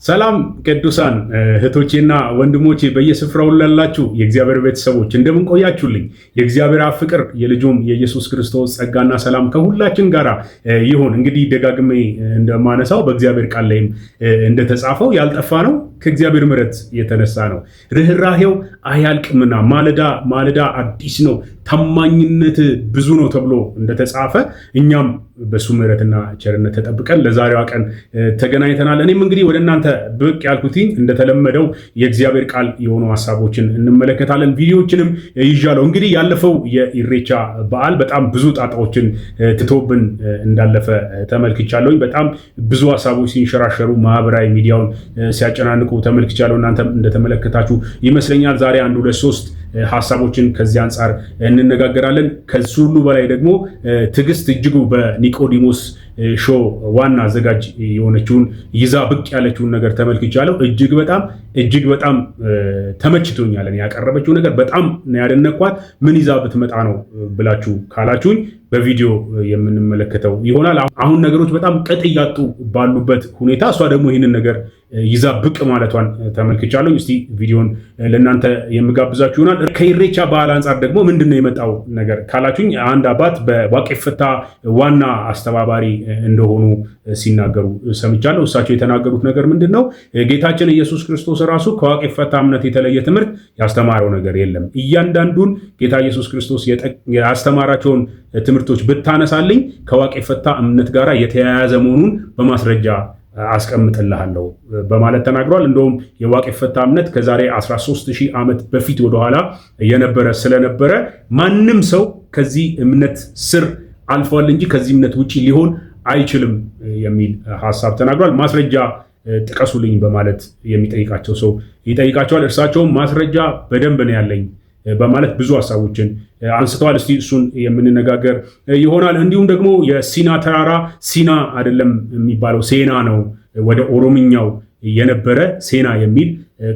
ሰላም ቅዱሳን እህቶቼና ወንድሞቼ በየስፍራው ላላችሁ የእግዚአብሔር ቤተሰቦች እንደምን ቆያችሁልኝ? የእግዚአብሔር ፍቅር የልጁም የኢየሱስ ክርስቶስ ጸጋና ሰላም ከሁላችን ጋር ይሁን። እንግዲህ ደጋግሜ እንደማነሳው በእግዚአብሔር ቃል ላይም እንደተጻፈው ያልጠፋ ነው ከእግዚአብሔር ምሕረት የተነሳ ነው። ርኅራኄው አያልቅምና ማለዳ ማለዳ አዲስ ነው፣ ታማኝነት ብዙ ነው ተብሎ እንደተጻፈ እኛም በሱ ምሕረትና ቸርነት ተጠብቀን ለዛሬዋ ቀን ተገናኝተናል። እኔም እንግዲህ ወደ እናንተ ብቅ ያልኩትኝ እንደተለመደው የእግዚአብሔር ቃል የሆኑ ሐሳቦችን እንመለከታለን። ቪዲዮዎችንም ይዣለሁ። እንግዲህ ያለፈው የኢሬቻ በዓል በጣም ብዙ ጣጣዎችን ትቶብን እንዳለፈ ተመልክቻለሁኝ። በጣም ብዙ ሐሳቦች ሲንሸራሸሩ ማህበራዊ ሚዲያውን ሲያጨናንቁ ተመልክቻለሁ። እናንተም እንደተመለከታችሁ ይመስለኛል። ዛሬ አንድ ሁለት ሶስት ሐሳቦችን ከዚህ አንጻር እንነጋገራለን። ከሱ ሁሉ በላይ ደግሞ ትዕግስት እጅጉ በኒቆዲሞስ ሾው ዋና አዘጋጅ የሆነችውን ይዛ ብቅ ያለችውን ነገር ተመልክቻለሁ። እጅግ በጣም ተመችቶኛል። ያቀረበችው ነገር በጣም ያደነኳት። ምን ይዛ ብትመጣ ነው ብላችሁ ካላችሁኝ በቪዲዮ የምንመለከተው ይሆናል። አሁን ነገሮች በጣም ቅጥ እያጡ ባሉበት ሁኔታ እሷ ደግሞ ይህንን ነገር ይዛ ብቅ ማለቷን ተመልክቻለሁ። እስቲ ቪዲዮን ለእናንተ የምጋብዛችሁ ይሆናል። ከኢሬቻ በዓል አንጻር ደግሞ ምንድነው የመጣው ነገር ካላችሁኝ አንድ አባት በዋቄፈታ ዋና አስተባባሪ እንደሆኑ ሲናገሩ ሰምቻለሁ። እሳቸው የተናገሩት ነገር ምንድን ነው? ጌታችን ኢየሱስ ክርስቶስ ራሱ ከዋቄፈታ እምነት የተለየ ትምህርት ያስተማረው ነገር የለም። እያንዳንዱን ጌታ ኢየሱስ ክርስቶስ ያስተማራቸውን ትምህርቶች ብታነሳልኝ ከዋቄፈታ እምነት ጋር የተያያዘ መሆኑን በማስረጃ አስቀምጥልሃለሁ በማለት ተናግሯል። እንደውም የዋቄፈታ እምነት ከዛሬ 13000 ዓመት በፊት ወደኋላ የነበረ ስለነበረ ማንም ሰው ከዚህ እምነት ስር አልፏል እንጂ ከዚህ እምነት ውጪ ሊሆን አይችልም የሚል ሐሳብ ተናግሯል። ማስረጃ ጥቀሱልኝ በማለት የሚጠይቃቸው ሰው ይጠይቃቸዋል። እርሳቸውም ማስረጃ በደንብ ነው ያለኝ በማለት ብዙ ሐሳቦችን አንስተዋል። እስቲ እሱን የምንነጋገር ይሆናል። እንዲሁም ደግሞ የሲና ተራራ ሲና አይደለም የሚባለው ሴና ነው፣ ወደ ኦሮምኛው የነበረ ሴና የሚል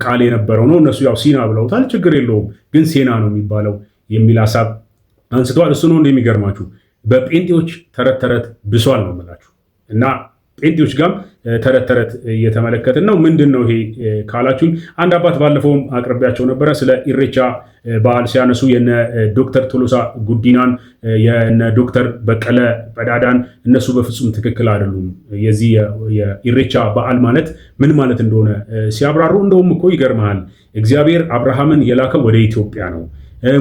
ቃል የነበረው ነው። እነሱ ያው ሲና ብለውታል፣ ችግር የለውም ግን ሴና ነው የሚባለው የሚል ሐሳብ አንስተዋል። እሱ ነው እንደሚገርማችሁ በጴንጤዎች ተረት ተረት ብሷል ነው የምላችሁ እና ጴንጤዎች ጋር ተረት ተረት እየተመለከትን ነው። ምንድን ነው ይሄ ካላችሁኝ አንድ አባት ባለፈውም አቅርቢያቸው ነበረ። ስለ ኢሬቻ በዓል ሲያነሱ የነ ዶክተር ቶሎሳ ጉዲናን የነ ዶክተር በቀለ በዳዳን እነሱ በፍጹም ትክክል አይደሉም፣ የዚህ የኢሬቻ በዓል ማለት ምን ማለት እንደሆነ ሲያብራሩ እንደውም እኮ ይገርመሃል እግዚአብሔር አብርሃምን የላከው ወደ ኢትዮጵያ ነው፣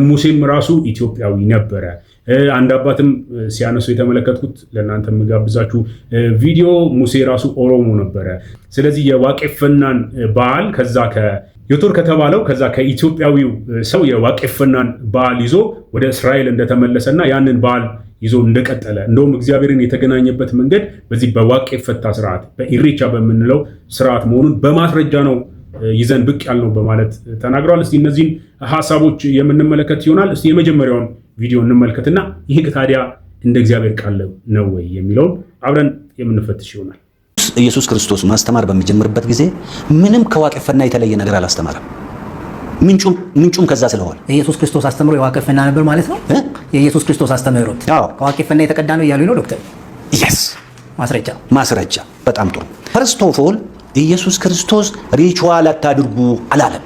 ሙሴም ራሱ ኢትዮጵያዊ ነበረ። አንድ አባትም ሲያነሱ የተመለከትኩት ለእናንተ የምጋብዛችሁ ቪዲዮ ሙሴ ራሱ ኦሮሞ ነበረ። ስለዚህ የዋቄፈናን በዓል ከዛ ዮቶር ከተባለው ከዛ ከኢትዮጵያዊው ሰው የዋቄፈናን በዓል ይዞ ወደ እስራኤል እንደተመለሰና ያንን በዓል ይዞ እንደቀጠለ እንደውም እግዚአብሔርን የተገናኘበት መንገድ በዚህ በዋቄፈታ ስርዓት በኢሬቻ በምንለው ስርዓት መሆኑን በማስረጃ ነው ይዘን ብቅ ያልነው በማለት ተናግረዋል። እስቲ እነዚህን ሐሳቦች የምንመለከት ይሆናል። እስቲ የመጀመሪያውን ቪዲዮ እንመልከትና ይህ ታዲያ እንደ እግዚአብሔር ቃል ነው ወይ የሚለውን አብረን የምንፈትሽ ይሆናል። ኢየሱስ ክርስቶስ ማስተማር በሚጀምርበት ጊዜ ምንም ከዋቄፈና የተለየ ነገር አላስተማረም። ምንጩም ከዛ ስለሆነ ኢየሱስ ክርስቶስ አስተምሮ የዋቄፈና ነበር ማለት ነው። የኢየሱስ ክርስቶስ አስተምሮት ከዋቄፈና የተቀዳ ነው እያሉ ነው ዶክተር። ማስረጃ በጣም ጥሩ። ፈርስት ኦፍ ኦል ኢየሱስ ክርስቶስ ሪቹዋል አታድርጉ አላለም።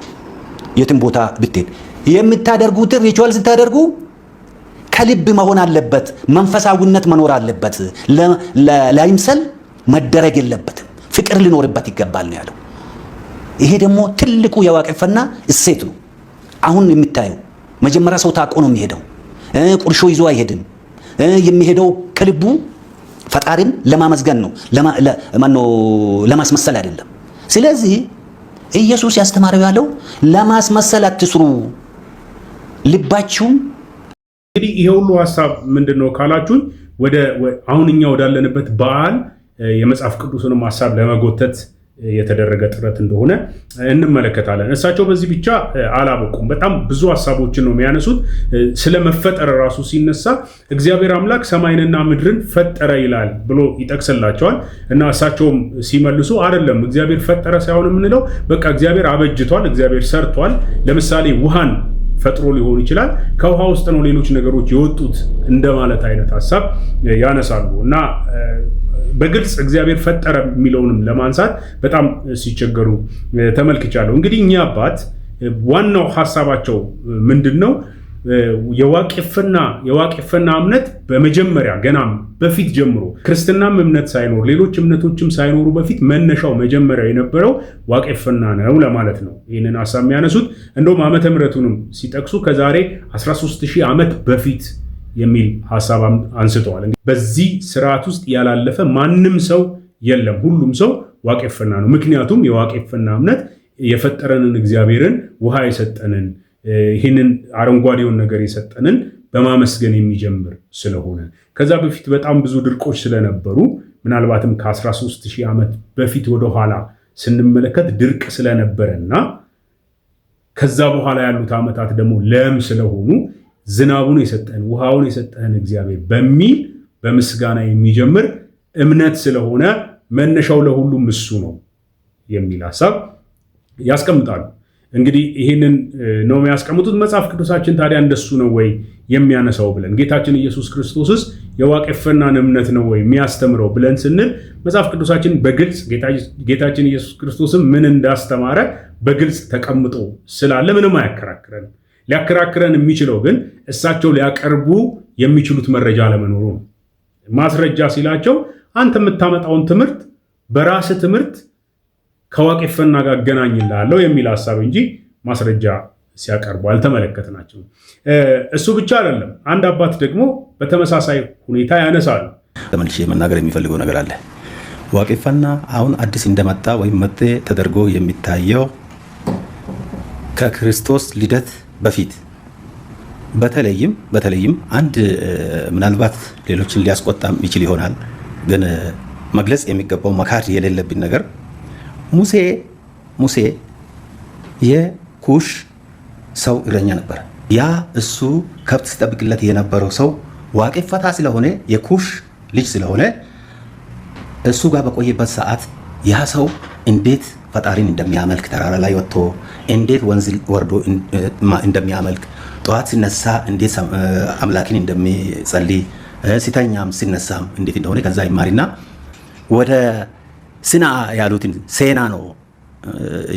የትም ቦታ ብትሄድ የምታደርጉትን ሪቹዋል ስታደርጉ ከልብ መሆን አለበት፣ መንፈሳዊነት መኖር አለበት፣ ላይምሰል መደረግ የለበትም፣ ፍቅር ሊኖርበት ይገባል ነው ያለው። ይሄ ደግሞ ትልቁ የዋቄፈና እሴት ነው። አሁን የምታየው መጀመሪያ ሰው ታቆ ነው የሚሄደው፣ ቁርሾ ይዞ አይሄድም። የሚሄደው ከልቡ ፈጣሪን ለማመስገን ነው፣ ለማስመሰል አይደለም። ስለዚህ ኢየሱስ ያስተማረው ያለው ለማስመሰል አትስሩ፣ ልባችሁ እንግዲህ ይሄ ሁሉ ሐሳብ ምንድነው ካላችሁኝ አሁን እኛ ወዳለንበት በዓል የመጽሐፍ ቅዱስንም ሐሳብ ለመጎተት የተደረገ ጥረት እንደሆነ እንመለከታለን። እሳቸው በዚህ ብቻ አላበቁም። በጣም ብዙ ሐሳቦችን ነው የሚያነሱት። ስለ መፈጠር ራሱ ሲነሳ እግዚአብሔር አምላክ ሰማይንና ምድርን ፈጠረ ይላል ብሎ ይጠቅስላቸዋል እና እሳቸውም ሲመልሱ አይደለም እግዚአብሔር ፈጠረ ሳይሆን የምንለው በቃ እግዚአብሔር አበጅቷል፣ እግዚአብሔር ሰርቷል። ለምሳሌ ውሃን ፈጥሮ ሊሆን ይችላል፣ ከውሃ ውስጥ ነው ሌሎች ነገሮች የወጡት እንደማለት አይነት ሐሳብ ያነሳሉ እና በግልጽ እግዚአብሔር ፈጠረ የሚለውንም ለማንሳት በጣም ሲቸገሩ ተመልክቻለሁ። እንግዲህ እኛ አባት ዋናው ሐሳባቸው ምንድነው? የዋቄፈና እምነት በመጀመሪያ ገናም በፊት ጀምሮ ክርስትናም እምነት ሳይኖር ሌሎች እምነቶችም ሳይኖሩ በፊት መነሻው መጀመሪያው የነበረው ዋቄፈና ነው ለማለት ነው ይህንን ሐሳብ የሚያነሱት። እንደውም ዓመተ ምሕረቱንም ሲጠቅሱ ከዛሬ 13000 ዓመት በፊት የሚል ሐሳብ አንስተዋል። በዚህ ስርዓት ውስጥ ያላለፈ ማንም ሰው የለም፣ ሁሉም ሰው ዋቄፈና ነው። ምክንያቱም የዋቄፈና እምነት የፈጠረንን እግዚአብሔርን ውሃ የሰጠንን ይህንን አረንጓዴውን ነገር የሰጠንን በማመስገን የሚጀምር ስለሆነ ከዛ በፊት በጣም ብዙ ድርቆች ስለነበሩ ምናልባትም ከ13000 ዓመት በፊት ወደኋላ ስንመለከት ድርቅ ስለነበረና ከዛ በኋላ ያሉት ዓመታት ደግሞ ለም ስለሆኑ ዝናቡን የሰጠን ውሃውን የሰጠን እግዚአብሔር በሚል በምስጋና የሚጀምር እምነት ስለሆነ መነሻው ለሁሉም እሱ ነው የሚል ሐሳብ ያስቀምጣሉ። እንግዲህ ይህንን ነው የሚያስቀምጡት። መጽሐፍ ቅዱሳችን ታዲያ እንደሱ ነው ወይ የሚያነሳው ብለን ጌታችን ኢየሱስ ክርስቶስስ የዋቄፈናን እምነት ነው ወይ የሚያስተምረው ብለን ስንል መጽሐፍ ቅዱሳችን በግልጽ ጌታችን ኢየሱስ ክርስቶስም ምን እንዳስተማረ በግልጽ ተቀምጦ ስላለ ምንም አያከራክረንም። ሊያከራክረን የሚችለው ግን እሳቸው ሊያቀርቡ የሚችሉት መረጃ አለመኖሩ ነው። ማስረጃ ሲላቸው አንተ የምታመጣውን ትምህርት በራስህ ትምህርት ከዋቄፈና ጋር አገናኝልሃለሁ የሚል ሐሳብ እንጂ ማስረጃ ሲያቀርቡ አልተመለከትናቸው። እሱ ብቻ አይደለም፣ አንድ አባት ደግሞ በተመሳሳይ ሁኔታ ያነሳሉ። ተመልሼ መናገር የሚፈልገው ነገር አለ። ዋቄፈና አሁን አዲስ እንደመጣ ወይም መጤ ተደርጎ የሚታየው ከክርስቶስ ልደት በፊት በተለይም አንድ ምናልባት ሌሎችን ሊያስቆጣም ይችል ይሆናል፣ ግን መግለጽ የሚገባው መካድ የሌለብን ነገር ሙሴ የኩሽ ሰው እረኛ ነበር። ያ እሱ ከብት ሲጠብቅለት የነበረው ሰው ዋቄፈታ ስለሆነ የኩሽ ልጅ ስለሆነ እሱ ጋር በቆየበት ሰዓት ያ ሰው እንዴት ፈጣሪን እንደሚያመልክ ተራራ ላይ ወጥቶ እንዴት ወንዝ ወርዶ እንደሚያመልክ ጠዋት ሲነሳ እንዴት አምላክን እንደሚጸልይ ሲተኛም ሲነሳም እንዴት እንደሆነ ከዛ ይማሪና ወደ ሲና ያሉትን ሴና ነው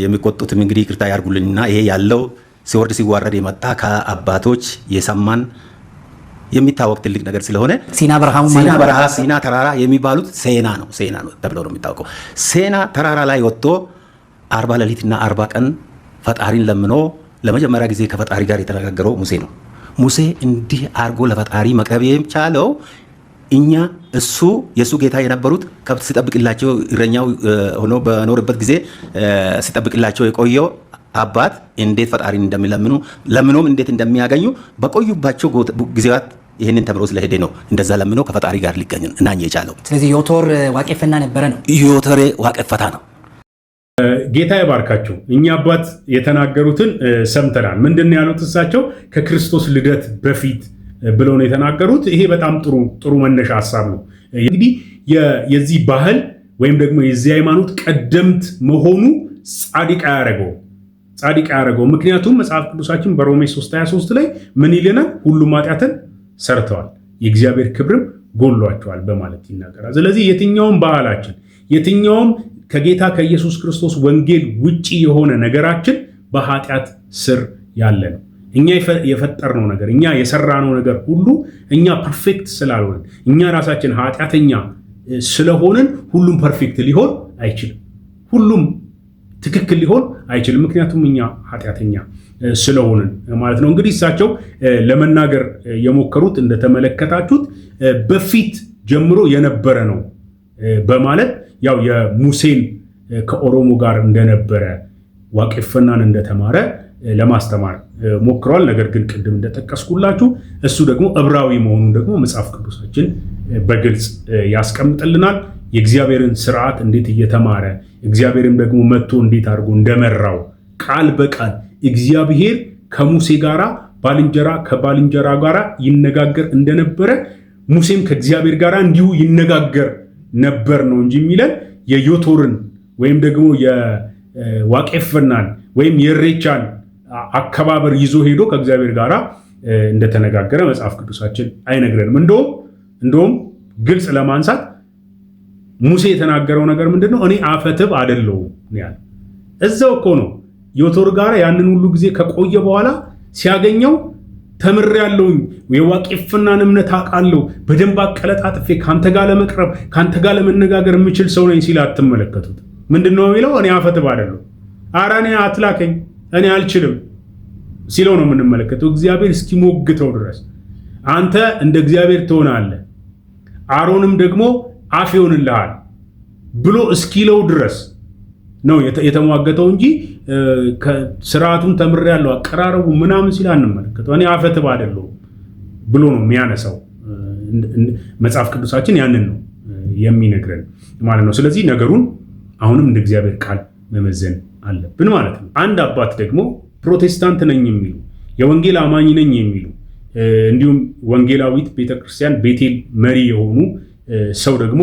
የሚቆጡትም እንግዲህ ይቅርታ ያርጉልኝና ይሄ ያለው ሲወርድ ሲዋረድ የመጣ ከአባቶች የሰማን የሚታወቅ ትልቅ ነገር ስለሆነ ሲና ተራራ የሚባሉት ሴና ነው ተብሎ ነው የሚታወቀው። ሴና ተራራ ላይ ወጥቶ 40 ሌሊትና 40 ቀን ፈጣሪን ለምኖ ለመጀመሪያ ጊዜ ከፈጣሪ ጋር የተነጋገረው ሙሴ ነው። ሙሴ እንዲህ አርጎ ለፈጣሪ መቅረብ የቻለው እኛ እሱ የሱ ጌታ የነበሩት ከብት ሲጠብቅላቸው እረኛው ሆኖ በኖርበት ጊዜ ሲጠብቅላቸው የቆየው አባት እንዴት ፈጣሪን ለምኖም እንዴት እንደሚያገኙ በቆዩባቸው ጊዜያት ይህንን ተምሮ ስለሄደ ነው እንደዛ ለምኖ ከፈጣሪ ጋር ሊገኝ እናኝ የቻለው። ስለዚህ ዮቶር ዋቄፈና ነበረ ነው። ዮቶር ዋቄፈታ ነው። ጌታ ይባርካቸው። እኛ አባት የተናገሩትን ሰምተናል። ምንድን ነው ያሉት? እሳቸው ከክርስቶስ ልደት በፊት ብለው ነው የተናገሩት። ይሄ በጣም ጥሩ መነሻ ሐሳብ ነው። እንግዲህ የዚህ ባህል ወይም ደግሞ የዚህ ሃይማኖት ቀደምት መሆኑ ጻድቅ አያደርገው። ምክንያቱም መጽሐፍ ቅዱሳችን በሮሜ 3:23 ላይ ምን ይለናል? ሁሉም ኃጢአትን ሰርተዋል የእግዚአብሔር ክብርም ጎሏቸዋል በማለት ይናገራል። ስለዚህ የትኛውም ባህላችን የትኛውም ከጌታ ከኢየሱስ ክርስቶስ ወንጌል ውጪ የሆነ ነገራችን በኃጢአት ስር ያለ ነው። እኛ የፈጠርነው ነገር እኛ የሰራነው ነገር ሁሉ እኛ ፐርፌክት ስላልሆንን እኛ ራሳችን ኃጢአተኛ ስለሆንን ሁሉም ፐርፌክት ሊሆን አይችልም። ሁሉም ትክክል ሊሆን አይችልም። ምክንያቱም እኛ ኃጢአተኛ ስለሆንን ማለት ነው። እንግዲህ እሳቸው ለመናገር የሞከሩት እንደተመለከታችሁት በፊት ጀምሮ የነበረ ነው በማለት ያው የሙሴን ከኦሮሞ ጋር እንደነበረ ዋቄፈናን እንደተማረ ለማስተማር ሞክረዋል። ነገር ግን ቅድም እንደጠቀስኩላችሁ እሱ ደግሞ ዕብራዊ መሆኑን ደግሞ መጽሐፍ ቅዱሳችን በግልጽ ያስቀምጥልናል። የእግዚአብሔርን ስርዓት እንዴት እየተማረ እግዚአብሔርም ደግሞ መጥቶ እንዴት አድርጎ እንደመራው ቃል በቃል እግዚአብሔር ከሙሴ ጋራ ባልንጀራ ከባልንጀራ ጋራ ይነጋገር እንደነበረ ሙሴም ከእግዚአብሔር ጋራ እንዲሁ ይነጋገር ነበር ነው እንጂ የሚለን የዮቶርን ወይም ደግሞ የዋቄፈናን ወይም የኢሬቻን አከባበር ይዞ ሄዶ ከእግዚአብሔር ጋራ እንደተነጋገረ መጽሐፍ ቅዱሳችን አይነግረንም። እንደውም ግልጽ ለማንሳት ሙሴ የተናገረው ነገር ምንድነው? እኔ አፈትብ አይደለሁም ያለ እዛው እኮ ነው ዮቶር ጋር ያንን ሁሉ ጊዜ ከቆየ በኋላ ሲያገኘው ተምሬያለሁኝ፣ የዋቄፍናን እምነት አውቃለሁ፣ በደንብ አቀለጣጥፌ ካንተ ጋር ለመቅረብ ካንተ ጋር ለመነጋገር የምችል ሰው ነኝ ሲል አትመለከቱት። ምንድነው የሚለው? እኔ አፈትብ አይደለሁም፣ ኧረ እኔ አትላከኝ፣ እኔ አልችልም ሲለው ነው የምንመለከተው። እግዚአብሔር እስኪሞግተው ድረስ አንተ እንደ እግዚአብሔር ትሆናለህ፣ አሮንም ደግሞ አፍ ይሆንልሃል ብሎ እስኪለው ድረስ ነው የተሟገተው እንጂ ስርዓቱን ተምሬያለሁ አቀራረቡ ምናምን ሲል አንመለከተው። እኔ አፈትብ አይደለሁም ብሎ ነው የሚያነሳው። መጽሐፍ ቅዱሳችን ያንን ነው የሚነግረን ማለት ነው። ስለዚህ ነገሩን አሁንም እንደ እግዚአብሔር ቃል መመዘን አለብን ማለት ነው። አንድ አባት ደግሞ ፕሮቴስታንት ነኝ የሚሉ የወንጌል አማኝ ነኝ የሚሉ እንዲሁም ወንጌላዊት ቤተክርስቲያን ቤቴል መሪ የሆኑ ሰው ደግሞ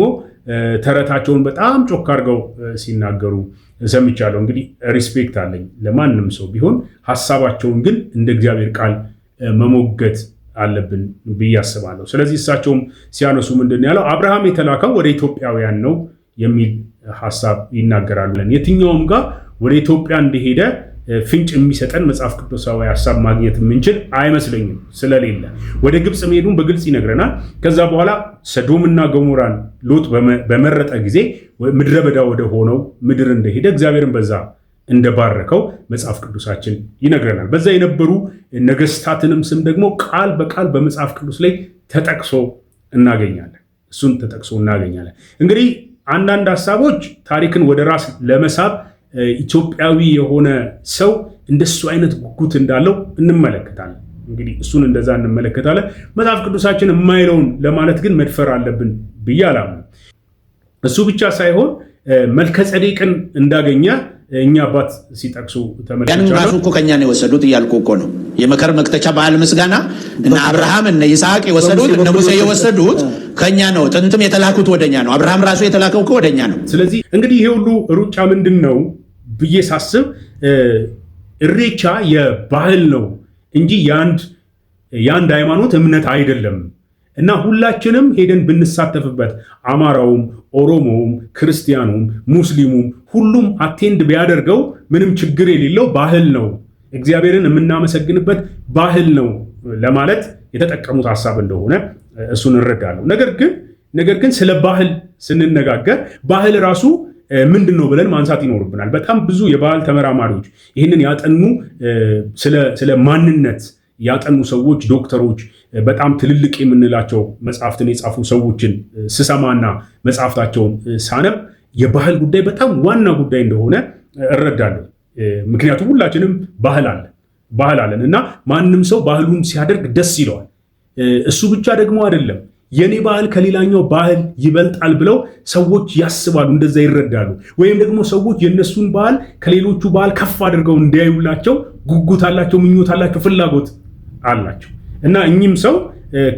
ተረታቸውን በጣም ጮክ አድርገው ሲናገሩ ሰምቻለሁ። እንግዲህ ሪስፔክት አለኝ ለማንም ሰው ቢሆን፣ ሐሳባቸውን ግን እንደ እግዚአብሔር ቃል መሞገት አለብን ብዬ አስባለሁ። ስለዚህ እሳቸውም ሲያነሱ ምንድን ያለው አብርሃም የተላከው ወደ ኢትዮጵያውያን ነው የሚል ሐሳብ ይናገራሉ። የትኛውም ጋር ወደ ኢትዮጵያ እንደሄደ ፍንጭ የሚሰጠን መጽሐፍ ቅዱሳዊ ሐሳብ ማግኘት የምንችል አይመስለኝም ስለሌለ። ወደ ግብፅ መሄዱን በግልጽ ይነግረናል። ከዛ በኋላ ሰዶምና ገሞራን ሎጥ በመረጠ ጊዜ ምድረ በዳ ወደ ሆነው ምድር እንደሄደ እግዚአብሔርን በዛ እንደባረከው መጽሐፍ ቅዱሳችን ይነግረናል። በዛ የነበሩ ነገስታትንም ስም ደግሞ ቃል በቃል በመጽሐፍ ቅዱስ ላይ ተጠቅሶ እናገኛለን። እሱን ተጠቅሶ እናገኛለን። እንግዲህ አንዳንድ ሐሳቦች ታሪክን ወደ ራስ ለመሳብ ኢትዮጵያዊ የሆነ ሰው እንደሱ አይነት ጉጉት እንዳለው እንመለከታለን። እንግዲህ እሱን እንደዛ እንመለከታለን። መጽሐፍ ቅዱሳችን የማይለውን ለማለት ግን መድፈር አለብን ብዬ አላምንም። እሱ ብቻ ሳይሆን መልከጼዴቅን እንዳገኘ እኛ አባት ሲጠቅሱ ተመልክቻለሁ። ያንን ራሱ እኮ ከኛ ነው የወሰዱት እያልኩ እኮ ነው። የመከር መክተቻ በዓል ምስጋና እነ አብርሃም እነ ይስሐቅ የወሰዱት እነ ሙሴ የወሰዱት ከኛ ነው። ጥንትም የተላኩት ወደኛ ነው። አብርሃም ራሱ የተላከው እኮ ወደኛ ነው። ስለዚህ እንግዲህ ይሄ ሁሉ ሩጫ ምንድን ነው ብዬ ሳስብ እሬቻ የባህል ነው እንጂ የአንድ ሃይማኖት እምነት አይደለም እና ሁላችንም ሄደን ብንሳተፍበት አማራውም፣ ኦሮሞውም፣ ክርስቲያኑም፣ ሙስሊሙም ሁሉም አቴንድ ቢያደርገው ምንም ችግር የሌለው ባህል ነው፣ እግዚአብሔርን የምናመሰግንበት ባህል ነው ለማለት የተጠቀሙት ሐሳብ እንደሆነ እሱን እንረዳለሁ። ነገር ግን ስለ ባህል ስንነጋገር ባህል ራሱ ምንድን ነው ብለን ማንሳት ይኖርብናል። በጣም ብዙ የባህል ተመራማሪዎች ይህንን ያጠኑ ስለ ማንነት ያጠኑ ሰዎች፣ ዶክተሮች፣ በጣም ትልልቅ የምንላቸው መጽሐፍትን የጻፉ ሰዎችን ስሰማና መጽሐፍታቸውን ሳነብ የባህል ጉዳይ በጣም ዋና ጉዳይ እንደሆነ እረዳለሁ። ምክንያቱም ሁላችንም ባህል አለን እና ማንም ሰው ባህሉን ሲያደርግ ደስ ይለዋል። እሱ ብቻ ደግሞ አይደለም፣ የኔ ባህል ከሌላኛው ባህል ይበልጣል ብለው ሰዎች ያስባሉ፣ እንደዛ ይረዳሉ። ወይም ደግሞ ሰዎች የነሱን ባህል ከሌሎቹ ባህል ከፍ አድርገው እንዲያዩላቸው ጉጉት አላቸው፣ ምኞት አላቸው፣ ፍላጎት አላቸው እና እኚህም ሰው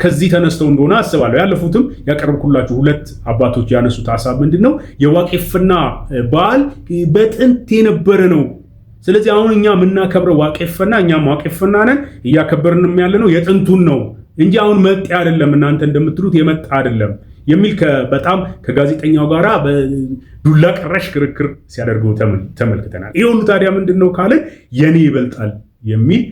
ከዚህ ተነስተው እንደሆነ አስባለሁ። ያለፉትም ያቀርብኩላችሁ ሁለት አባቶች ያነሱት ሐሳብ ምንድነው? የዋቄፍና በዓል በጥንት የነበረ ነው። ስለዚህ አሁን እኛ የምናከብረው ዋቄፍና፣ እኛም ዋቄፍና ነን፣ እያከበርንም ያለ ነው የጥንቱን ነው እንጂ አሁን መጤ አይደለም፣ እናንተ እንደምትሉት የመጣ አይደለም የሚል በጣም ከጋዜጠኛው ጋራ በዱላ ቀረሽ ክርክር ሲያደርገው ተመልክተናል። ይህ ሁሉ ታዲያ ምንድነው ካለ የኔ ይበልጣል የሚል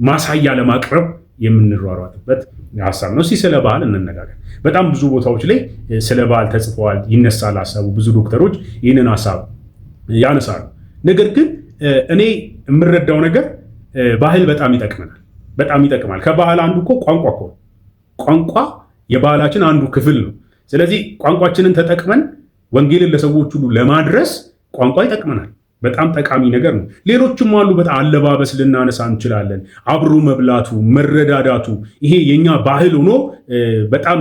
ማሳያ ለማቅረብ የምንሯሯጥበት ሐሳብ ነው። እስቲ ስለ ባህል እንነጋገር። በጣም ብዙ ቦታዎች ላይ ስለ ባህል ተጽፈዋል፣ ይነሳል ሐሳቡ። ብዙ ዶክተሮች ይህንን ሐሳብ ያነሳሉ። ነገር ግን እኔ የምረዳው ነገር ባህል በጣም ይጠቅመናል፣ በጣም ይጠቅማል። ከባህል አንዱ እኮ ቋንቋ እኮ ቋንቋ የባህላችን አንዱ ክፍል ነው። ስለዚህ ቋንቋችንን ተጠቅመን ወንጌልን ለሰዎች ሁሉ ለማድረስ ቋንቋ ይጠቅመናል። በጣም ጠቃሚ ነገር ነው። ሌሎችም አሉ። በጣም አለባበስ ልናነሳ እንችላለን። አብሮ መብላቱ፣ መረዳዳቱ ይሄ የኛ ባህል ሆኖ በጣም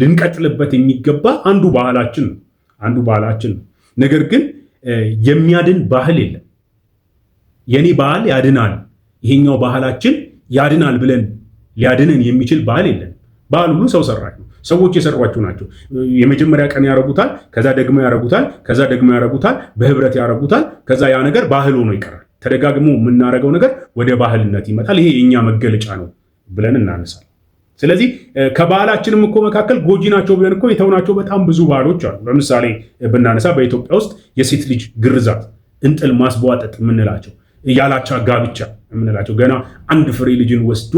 ልንቀጥልበት የሚገባ አንዱ ባህላችን ነው። ነገር ግን የሚያድን ባህል የለም። የኔ ባህል ያድናል፣ ይሄኛው ባህላችን ያድናል ብለን ሊያድንን የሚችል ባህል የለም። ባህል ሁሉ ሰው ሰራሽ ነው። ሰዎች የሰሯቸው ናቸው። የመጀመሪያ ቀን ያረጉታል፣ ከዛ ደግሞ ያረጉታል፣ ከዛ ደግሞ ያረጉታል፣ በህብረት ያረጉታል። ከዛ ያ ነገር ባህል ሆኖ ይቀራል። ተደጋግሞ የምናረገው ነገር ወደ ባህልነት ይመጣል። ይሄ የኛ መገለጫ ነው ብለን እናነሳል። ስለዚህ ከባህላችንም እኮ መካከል ጎጂ ናቸው ብለን እኮ የተውናቸው በጣም ብዙ ባህሎች አሉ። ለምሳሌ ብናነሳ በኢትዮጵያ ውስጥ የሴት ልጅ ግርዛት፣ እንጥል ማስቧጠጥ የምንላቸው፣ ያላቻ ጋብቻ የምንላቸው፣ ገና አንድ ፍሬ ልጅን ወስዶ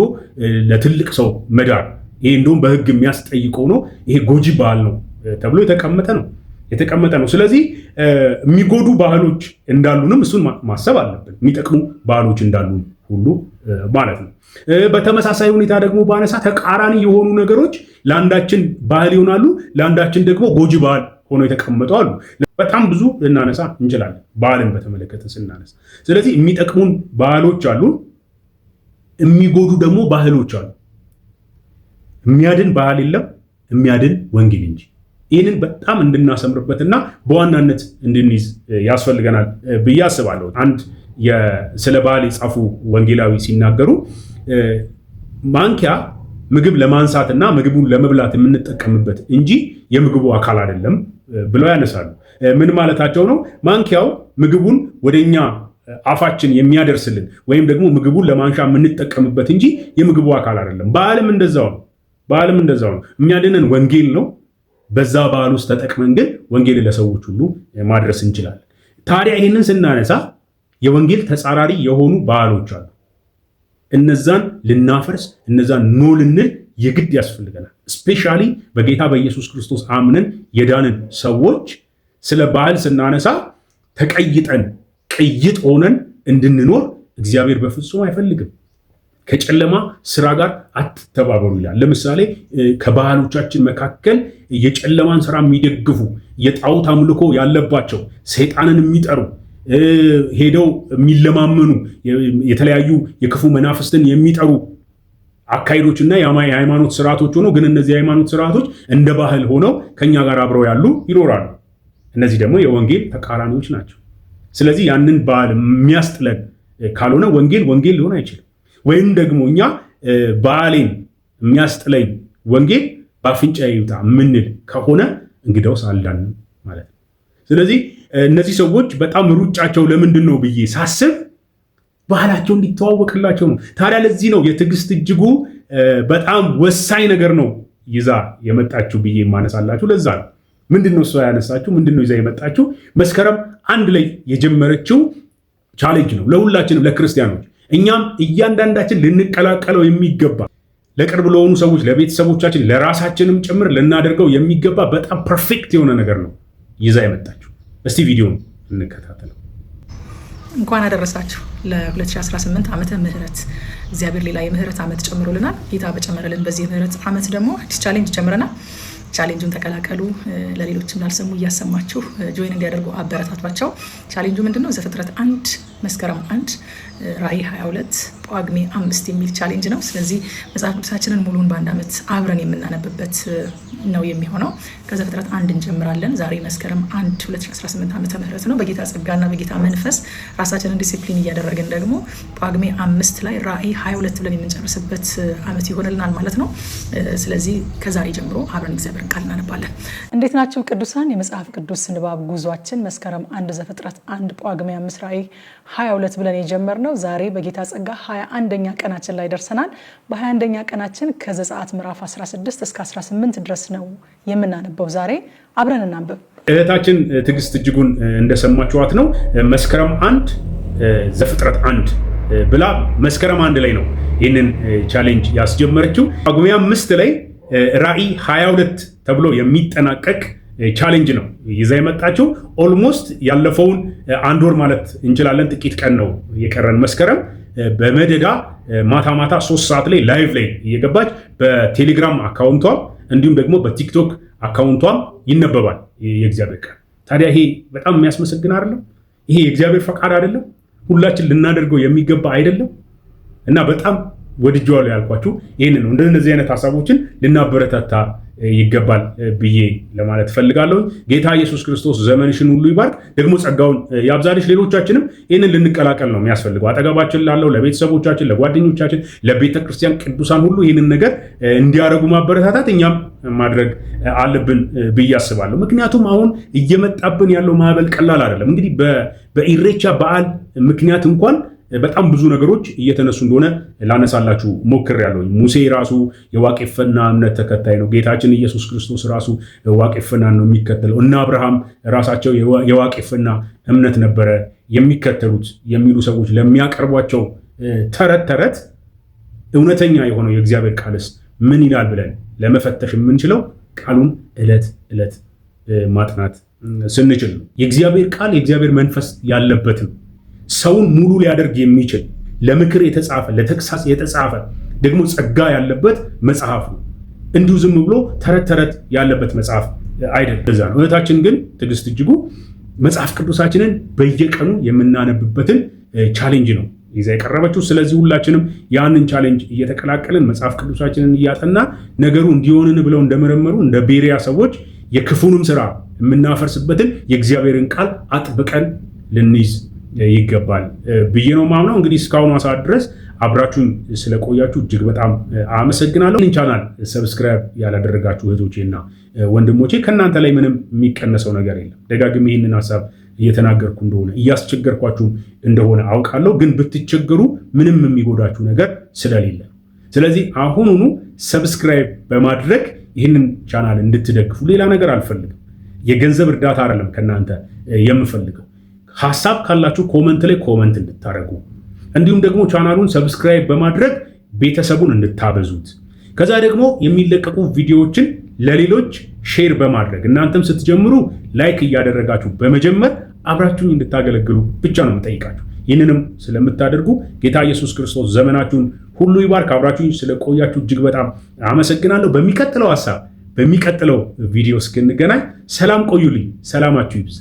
ለትልቅ ሰው መዳር፣ ይሄ እንደውም በህግ የሚያስጠይቀው ነው። ይሄ ጎጂ ባህል ነው ተብሎ የተቀመጠ ነው። ስለዚህ የሚጎዱ ባህሎች እንዳሉንም እሱን ማሰብ አለብን። የሚጠቅሙ ባህሎች እንዳሉ ሁሉ ማለት ነው። በተመሳሳይ ሁኔታ ደግሞ ባነሳ ተቃራኒ የሆኑ ነገሮች ለአንዳችን ባህል ይሆናሉ፣ ለአንዳችን ደግሞ ጎጂ ባህል ሆኖ የተቀመጡ አሉ። በጣም ብዙ ልናነሳ እንችላለን ባህልን በተመለከተ ስናነሳ። ስለዚህ የሚጠቅሙን ባህሎች አሉ፣ የሚጎዱ ደግሞ ባህሎች አሉ። የሚያድን ባህል የለም፣ የሚያድን ወንጌል እንጂ። ይህንን በጣም እንድናሰምርበትና በዋናነት እንድንይዝ ያስፈልገናል ብዬ አስባለሁ። አንድ ስለ ባህል የጻፉ ወንጌላዊ ሲናገሩ ማንኪያ ምግብ ለማንሳትና ምግቡን ለመብላት የምንጠቀምበት እንጂ የምግቡ አካል አይደለም ብለው ያነሳሉ። ምን ማለታቸው ነው? ማንኪያው ምግቡን ወደኛ አፋችን የሚያደርስልን ወይም ደግሞ ምግቡን ለማንሻ የምንጠቀምበት እንጂ የምግቡ አካል አይደለም። ባህልም እንደዛው ነው። የሚያድነን ወንጌል ነው። በዛ ባህል ውስጥ ተጠቅመን ግን ወንጌል ለሰዎች ሁሉ ማድረስ እንችላለን። ታዲያ ይህንን ስናነሳ የወንጌል ተጻራሪ የሆኑ ባህሎች አሉ። እነዛን ልናፈርስ፣ እነዛን ኖ ልንል የግድ ያስፈልገናል። ስፔሻሊ በጌታ በኢየሱስ ክርስቶስ አምነን የዳንን ሰዎች ስለ ባህል ስናነሳ ተቀይጠን ቅይጥ ሆነን እንድንኖር እግዚአብሔር በፍጹም አይፈልግም። ከጨለማ ስራ ጋር አትተባበሩ ይላል። ለምሳሌ ከባህሎቻችን መካከል የጨለማን ስራ የሚደግፉ የጣዖት አምልኮ ያለባቸው ሰይጣንን የሚጠሩ ሄደው የሚለማመኑ የተለያዩ የክፉ መናፍስትን የሚጠሩ አካሄዶችና የሃይማኖት ስርዓቶች ሆነው ግን እነዚህ የሃይማኖት ስርዓቶች እንደ ባህል ሆነው ከኛ ጋር አብረው ያሉ ይኖራሉ። እነዚህ ደግሞ የወንጌል ተቃራኒዎች ናቸው። ስለዚህ ያንን ባህል የሚያስጥለን ካልሆነ ወንጌል ሊሆን አይችልም። ወይም ደግሞ እኛ ባህሌን የሚያስጥለኝ ወንጌል በአፍንጫ ይውጣ ምንል ከሆነ እንግዳውስ አልዳንም ማለት ነው። ስለዚህ እነዚህ ሰዎች በጣም ሩጫቸው ለምንድን ነው ብዬ ሳስብ ባህላቸው እንዲተዋወቅላቸው ነው። ታዲያ ለዚህ ነው የትዕግስት እጅጉ በጣም ወሳኝ ነገር ነው ይዛ የመጣችሁ ብዬ የማነሳላችሁ። ለዛ ነው ምንድነው እሷ ያነሳችሁ፣ ምንድነው ይዛ የመጣችሁ? መስከረም 1 ላይ የጀመረችው ቻሌንጅ ነው ለሁላችንም ለክርስቲያኖች። እኛም እያንዳንዳችን ልንቀላቀለው የሚገባ ለቅርብ ለሆኑ ሰዎች፣ ለቤተሰቦቻችን፣ ለራሳችንም ጭምር ልናደርገው የሚገባ በጣም ፐርፌክት የሆነ ነገር ነው ይዛ የመጣችሁ። እስቲ ቪዲዮን እንከታተለው። እንኳን አደረሳችሁ ለ2018 ዓመተ ምህረት። እግዚአብሔር ሌላ የምህረት ዓመት ጨምሮልናል። ጌታ በጨመረልን በዚህ የምህረት ዓመት ደግሞ አዲስ ቻሌንጅ ጀምረናል። ቻሌንጁን ተቀላቀሉ። ለሌሎችም ላልሰሙ እያሰማችሁ ጆይን እንዲያደርጉ አበረታቷቸው። ቻሌንጁ ምንድነው? ዘፍጥረት 1 መስከረም 1 ራዕይ 22 ጳጉሜ 5 የሚል ቻሌንጅ ነው። ስለዚህ መጽሐፍ ቅዱሳችንን ሙሉን በአንድ ዓመት አብረን የምናነብበት ነው የሚሆነው። ከዘፍጥረት 1 እንጀምራለን። ዛሬ መስከረም 1 2018 ዓመተ ምህረት ነው። በጌታ ጸጋና በጌታ መንፈስ ራሳችንን ዲሲፕሊን እያደረግን ደግሞ ጳጉሜ 5 ላይ ራዕይ 22 ብለን የምንጨርስበት ዓመት ይሆንልናል ማለት ነው። ስለዚህ ከዛሬ ጀምሮ አብረን እግዚአብሔርን ቃል እናነባለን። እንዴት ናቸው ቅዱሳን? የመጽሐፍ ቅዱስ ንባብ ጉዟችን መስከረም 1 ዘፍጥረት 1 ጳጉሜ 5 ራዕይ 22 ብለን የጀመርነው ዛሬ በጌታ ጸጋ 21ኛ ቀናችን ላይ ደርሰናል። በ21ኛ ቀናችን ከዘጸአት ምዕራፍ 16 እስከ 18 ድረስ ነው የምናነበው። ዛሬ አብረን እናንብብ። እህታችን ትዕግስት እጅጉን እንደሰማችኋት ነው መስከረም 1 ዘፍጥረት 1 ብላ መስከረም 1 ላይ ነው ይህንን ቻሌንጅ ያስጀመረችው። ጳጉሜ 5 ላይ ራዕይ 22 ተብሎ የሚጠናቀቅ ቻሌንጅ ነው ይዛ የመጣችው። ኦልሞስት ያለፈውን 1 ወር ማለት እንችላለን፣ ጥቂት ቀን ነው የቀረን። መስከረም በመደዳ ማታ 3 ሰዓት ላይ ላይቭ ላይ እየገባች በቴሌግራም አካውንቷ እንዲሁም ደግሞ በቲክቶክ አካውንቷ ይነበባል የእግዚአብሔር ቃል። ታዲያ ይሄ በጣም የሚያስመሰግን አይደለም? ይሄ የእግዚአብሔር ፈቃድ አይደለም? ሁላችን ልናደርገው የሚገባ አይደለም? እና በጣም ወድጄዋለሁ ያልኳችሁ ይህንን ነው። እንደነዚህ አይነት ሀሳቦችን ልናበረታታ ይገባል ብዬ ለማለት ፈልጋለሁ። ጌታ ኢየሱስ ክርስቶስ ዘመንሽን ሁሉ ይባርክ፣ ደግሞ ጸጋውን ያብዛልሽ። ሌሎቻችንም ይህንን ልንቀላቀል ነው የሚያስፈልገው። አጠገባችን ላለው ለቤተሰቦቻችን፣ ለጓደኞቻችን፣ ለቤተ ክርስቲያን ቅዱሳን ሁሉ ይህንን ነገር እንዲያደርጉ ማበረታታት እኛም ማድረግ አለብን ብዬ አስባለሁ። ምክንያቱም አሁን እየመጣብን ያለው ማዕበል ቀላል አይደለም። እንግዲህ በኢሬቻ በዓል ምክንያት እንኳን በጣም ብዙ ነገሮች እየተነሱ እንደሆነ ላነሳላችሁ ሞክሬያለሁ። ሙሴ ራሱ የዋቄፈና እምነት ተከታይ ነው። ጌታችን ኢየሱስ ክርስቶስ ራሱ ዋቄፈና ነው የሚከተለው። እና አብርሃም ራሳቸው የዋቄፈና እምነት ነበረ የሚከተሉት የሚሉ ሰዎች ለሚያቀርቧቸው ተረት እውነተኛ የሆነው የእግዚአብሔር ቃልስ ምን ይላል ብለን ለመፈተሽ የምንችለው ቃሉን ዕለት ዕለት ማጥናት ስንችል ነው። የእግዚአብሔር ቃል የእግዚአብሔር መንፈስ ያለበትም ሰውን ሙሉ ሊያደርግ የሚችል ለምክር የተጻፈ ለተግሳጽ የተጻፈ ደግሞ ጸጋ ያለበት መጽሐፍ ነው። እንዲሁ ዝም ብሎ ተረት ያለበት መጽሐፍ አይደለም። ለዛ ነው እህታችን ግን ትዕግስት እጅጉ መጽሐፍ ቅዱሳችንን በየቀኑ የምናነብበትን ቻሌንጅ ነው ይዛ የቀረበችው። ስለዚህ ሁላችንም ያንን ቻሌንጅ እየተቀላቀልን መጽሐፍ ቅዱሳችንን እያጠና ነገሩ እንዲሆንን ብለው እንደመረመሩ እንደ ቤሪያ ሰዎች የክፉንም ስራ የምናፈርስበትን የእግዚአብሔርን ቃል አጥብቀን ልንይዝ ይገባል ብዬ ነው ማምነው። እንግዲህ እስካሁኑ ሰዓት ድረስ አብራችሁን ስለቆያችሁ እጅግ በጣም አመሰግናለሁ። ይህን ቻናል ሰብስክራይብ ያላደረጋችሁ እህቶቼና ወንድሞቼ ከእናንተ ላይ ምንም የሚቀነሰው ነገር የለም። ደጋግሜ ይህንን ሀሳብ እየተናገርኩ እንደሆነ እያስቸገርኳችሁ እንደሆነ አውቃለሁ። ግን ብትቸገሩ ምንም የሚጎዳችሁ ነገር ስለሌለ ስለዚህ አሁኑኑ ሰብስክራይብ በማድረግ ይህንን ቻናል እንድትደግፉ። ሌላ ነገር አልፈልግም። የገንዘብ እርዳታ አይደለም ከእናንተ የምፈልገው። ሀሳብ ካላችሁ ኮመንት ላይ ኮመንት እንድታደርጉ፣ እንዲሁም ደግሞ ቻናሉን ሰብስክራይብ በማድረግ ቤተሰቡን እንድታበዙት፣ ከዛ ደግሞ የሚለቀቁ ቪዲዮዎችን ለሌሎች ሼር በማድረግ እናንተም ስትጀምሩ ላይክ እያደረጋችሁ በመጀመር አብራችሁኝ እንድታገለግሉ ብቻ ነው የምጠይቃችሁ። ይህንንም ስለምታደርጉ ጌታ ኢየሱስ ክርስቶስ ዘመናችሁን ሁሉ ይባርክ። አብራችሁኝ ስለቆያችሁ እጅግ በጣም አመሰግናለሁ። በሚቀጥለው ሀሳብ በሚቀጥለው ቪዲዮ እስክንገናኝ ሰላም ቆዩልኝ። ሰላማችሁ ይብዛ።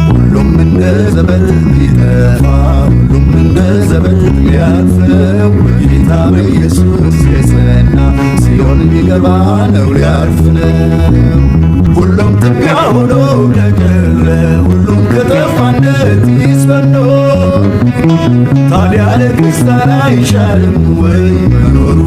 ሁሉም እንደ ዘመን ሊጠፋ ሁሉም እንደ ዘመን ሊያልፍ ጌታ በኢየሱስ የጸና ሲሆን ሊገባ ነው ሊያልፍ ነው። ሁሉም ትቢያ ሆኖ ለቀረ ሁሉም ከጠፋነት ይጽናል። ታዲያ ለክርስቲያን አይሻልም ወይ መኖሩ